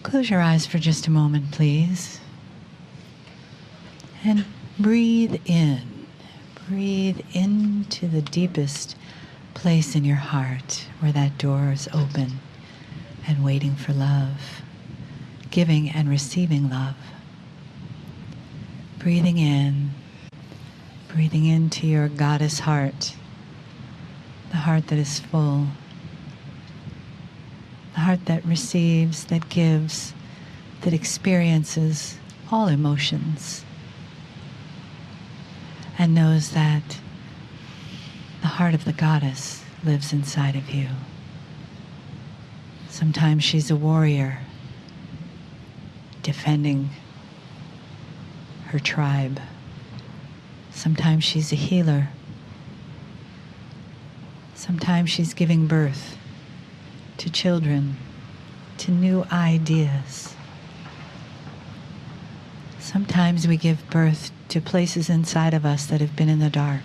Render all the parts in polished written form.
Close your eyes for just a moment, please. And breathe in. Breathe into the deepest place in your heart where that door is open and waiting for love, giving and receiving love. Breathing into your goddess heart, the heart that is full, the heart that receives, that gives, that experiences all emotions, and knows that the heart of the goddess lives inside of you. Sometimes she's a warrior, defending her tribe. Sometimes she's a healer. Sometimes she's giving birth to children, to new ideas. Sometimes we give birth to places inside of us that have been in the dark.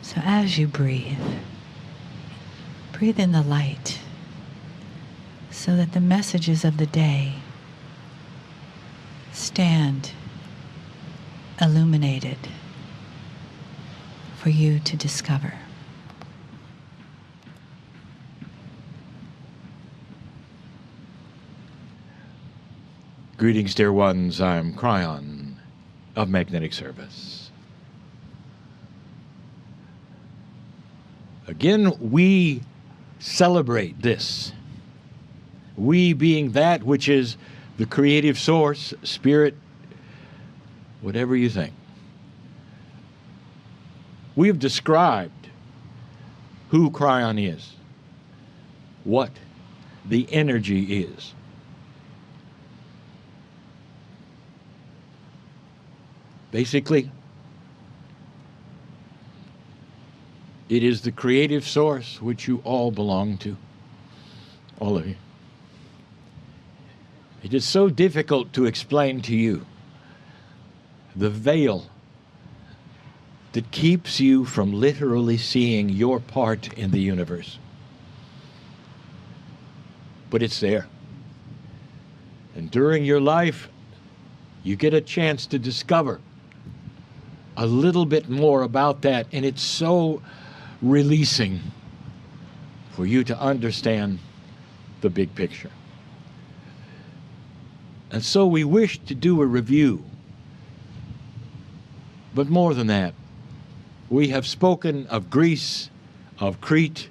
So as you breathe in the light so that the messages of the day stand illuminated for you to discover. Greetings, dear ones. I'm Kryon of Magnetic Service. Again, we celebrate this. We being that which is the creative source, spirit, whatever you think. We have described who Kryon is, what the energy is. Basically, it is the creative source which you all belong to, all of you. It is so difficult to explain to you the veil that keeps you from literally seeing your part in the universe. But it's there. And during your life, you get a chance to discover a little bit more about that, and it's so releasing for you to understand the big picture. And so we wish to do a review. But more than that, we have spoken of Greece, of Crete,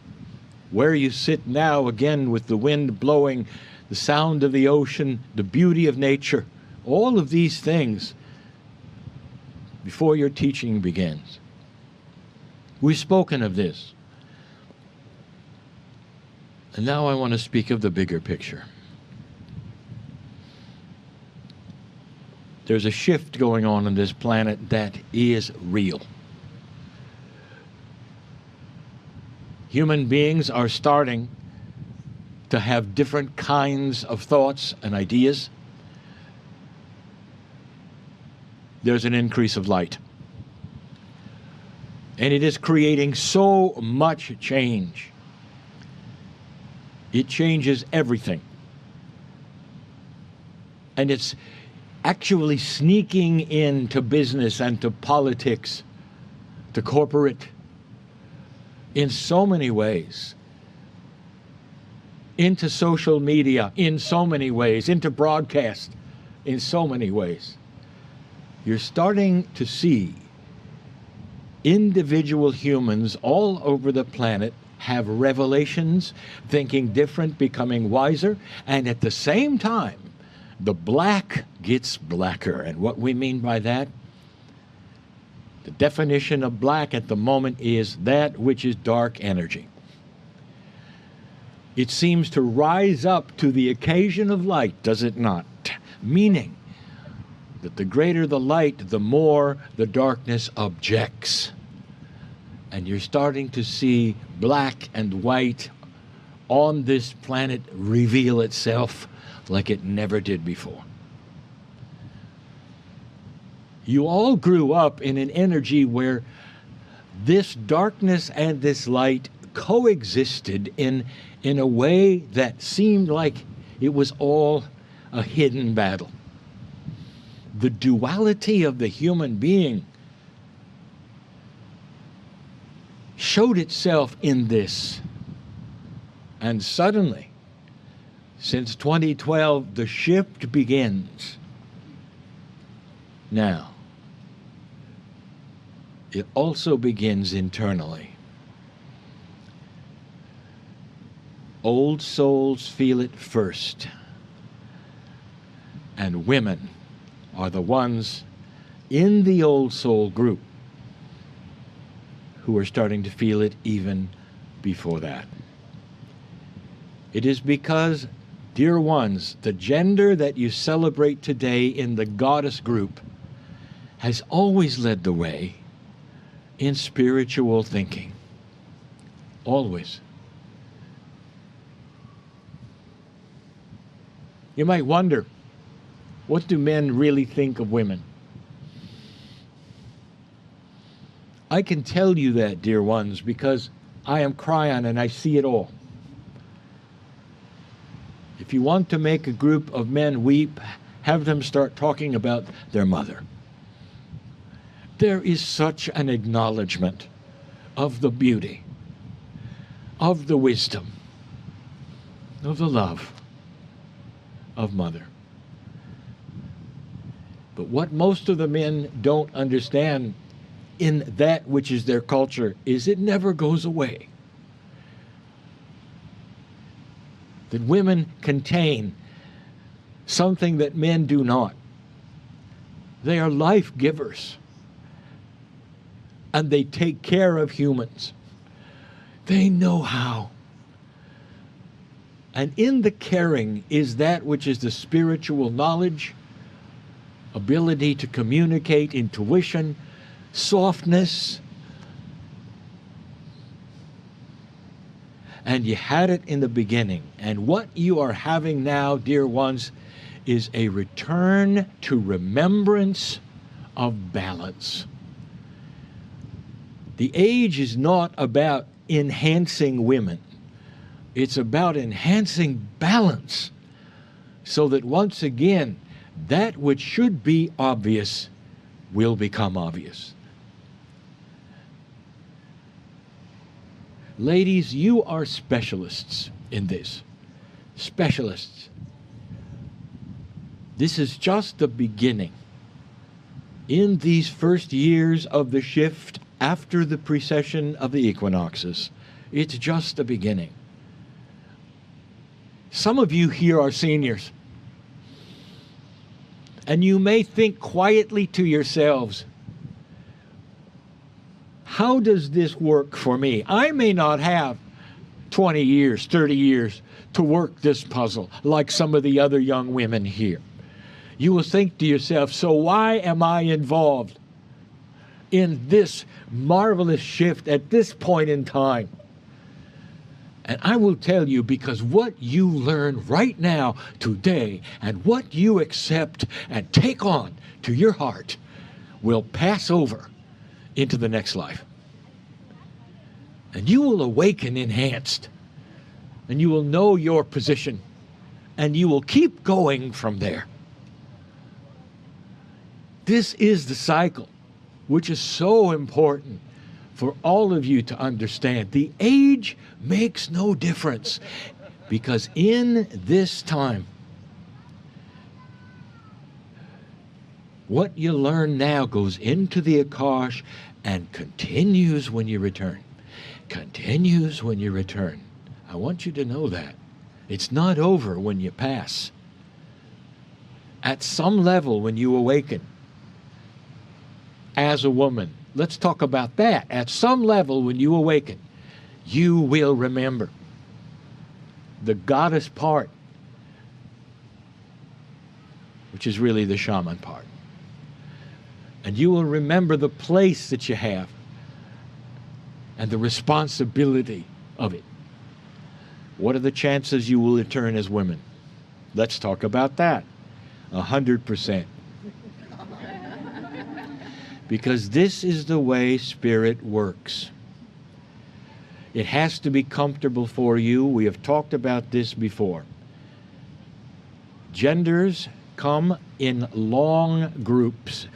where you sit now again with the wind blowing, the sound of the ocean, the beauty of nature, all of these things before your teaching begins. We've spoken of this. And now I want to speak of the bigger picture. There's a shift going on this planet that is real. Human beings are starting to have different kinds of thoughts and ideas. There's an increase of light. And it is creating so much change. It changes everything. And it's actually sneaking into business and to politics, to corporate, in so many ways. Into social media, in so many ways. Into broadcast, in so many ways. You're starting to see individual humans all over the planet have revelations, thinking different, becoming wiser, and at the same time, the black gets blacker. And what we mean by that, the definition of black at the moment is that which is dark energy. It seems to rise up to the occasion of light, does it not? Meaning that the greater the light, the more the darkness objects. And you're starting to see black and white on this planet reveal itself like it never did before. You all grew up in an energy where this darkness and this light coexisted in a way that seemed like it was all a hidden battle. The duality of the human being showed itself in this. And suddenly, since 2012, the shift begins. Now, it also begins internally. Old souls feel it first, and women are the ones in the old soul group who are starting to feel it even before that. It is because, dear ones, the gender that you celebrate today in the goddess group has always led the way in spiritual thinking. Always. You might wonder, what do men really think of women? I can tell you that, dear ones, because I am Kryon and I see it all. If you want to make a group of men weep, have them start talking about their mother. There is such an acknowledgement of the beauty, of the wisdom, of the love of mother. But what most of the men don't understand in that which is their culture is it never goes away. That women contain something that men do not. They are life givers. And they take care of humans. They know how. And in the caring is that which is the spiritual knowledge, ability to communicate, intuition, softness. And you had it in the beginning. And what you are having now, dear ones, is a return to remembrance of balance. The age is not about enhancing women. It's about enhancing balance so that once again, that which should be obvious will become obvious. Ladies, you are specialists in this. Specialists. This is just the beginning. In these first years of the shift after the precession of the equinoxes, it's just the beginning. Some of you here are seniors. And you may think quietly to yourselves, how does this work for me? I may not have 20 years, 30 years to work this puzzle like some of the other young women here. You will think to yourself, so why am I involved in this marvelous shift at this point in time? And I will tell you, because what you learn right now, today, and what you accept and take on to your heart will pass over into the next life. And you will awaken enhanced. And you will know your position. And you will keep going from there. This is the cycle, which is so important for all of you to understand. The age makes no difference, because in this time, what you learn now goes into the Akash and continues when you return. Continues when you return. I want you to know that. It's not over when you pass. At some level, when you awaken, as a woman, let's talk about that. At some level, when you awaken, you will remember the goddess part, which is really the shaman part. And you will remember the place that you have and the responsibility of it. What are the chances you will return as women? Let's talk about that. 100%. Because this is the way spirit works. It has to be comfortable for you. We have talked about this before. Genders come in long groups.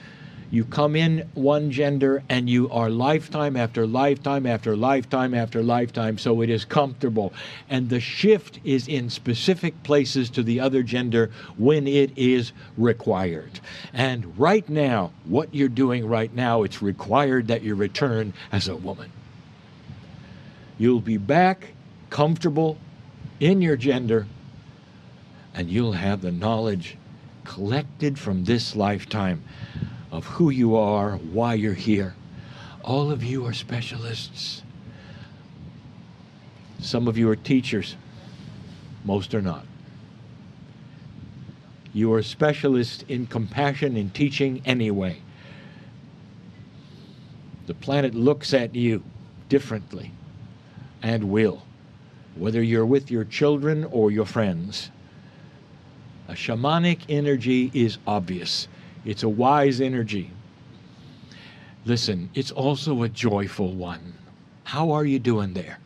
You come in one gender and you are lifetime after lifetime after lifetime after lifetime, so it is comfortable. And the shift is in specific places to the other gender when it is required. And right now, what you're doing right now, it's required that you return as a woman. You'll be back comfortable in your gender, and you'll have the knowledge collected from this lifetime of who you are, why you're here. All of you are specialists. Some of you are teachers. Most are not. You are specialists in compassion and teaching anyway. The planet looks at you differently and will, whether you're with your children or your friends. A shamanic energy is obvious. It's a wise energy. Listen, it's also a joyful one. How are you doing there?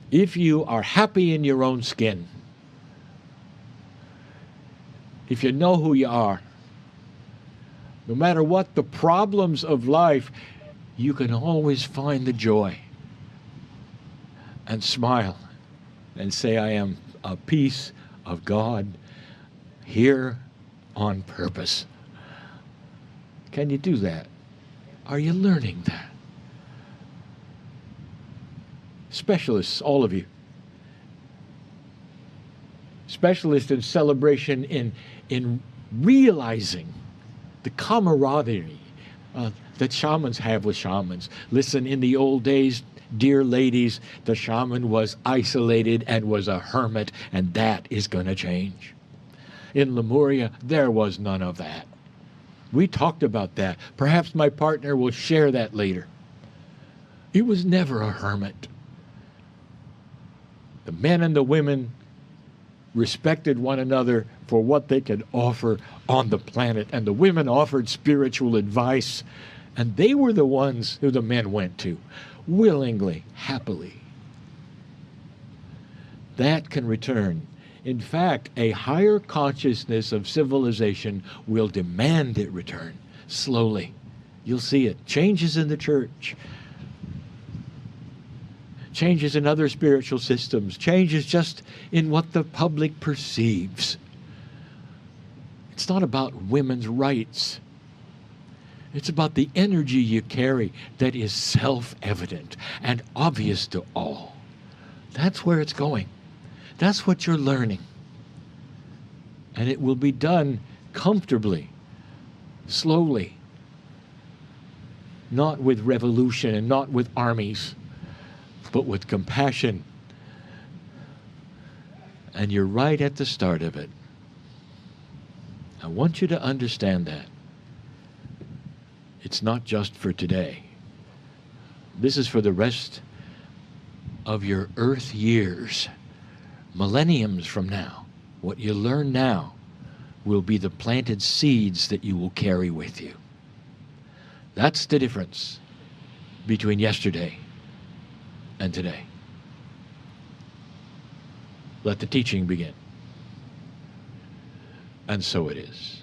If you are happy in your own skin, if you know who you are, no matter what the problems of life, you can always find the joy and smile and say, I am a piece of God here on purpose. Can you do that? Are you learning that? Specialists, all of you. Specialists in celebration, in realizing the camaraderie that shamans have with shamans. Listen, in the old days, dear ladies, the shaman was isolated and was a hermit, and that is going to change. In Lemuria, there was none of that. We talked about that. Perhaps my partner will share that later. It was never a hermit. The men and the women respected one another for what they could offer on the planet, and the women offered spiritual advice, and they were the ones who the men went to, willingly, happily. That can return. In fact, a higher consciousness of civilization will demand it return slowly. You'll see it. Changes in the church, changes in other spiritual systems, changes just in what the public perceives. It's not about women's rights. It's about the energy you carry that is self-evident and obvious to all. That's where it's going. That's what you're learning. And it will be done comfortably, slowly, not with revolution and not with armies, but with compassion. And you're right at the start of it. I want you to understand that. It's not just for today. This is for the rest of your earth years. Millenniums from now. What you learn now will be the planted seeds that you will carry with you. That's the difference between yesterday and today. Let the teaching begin. And so it is.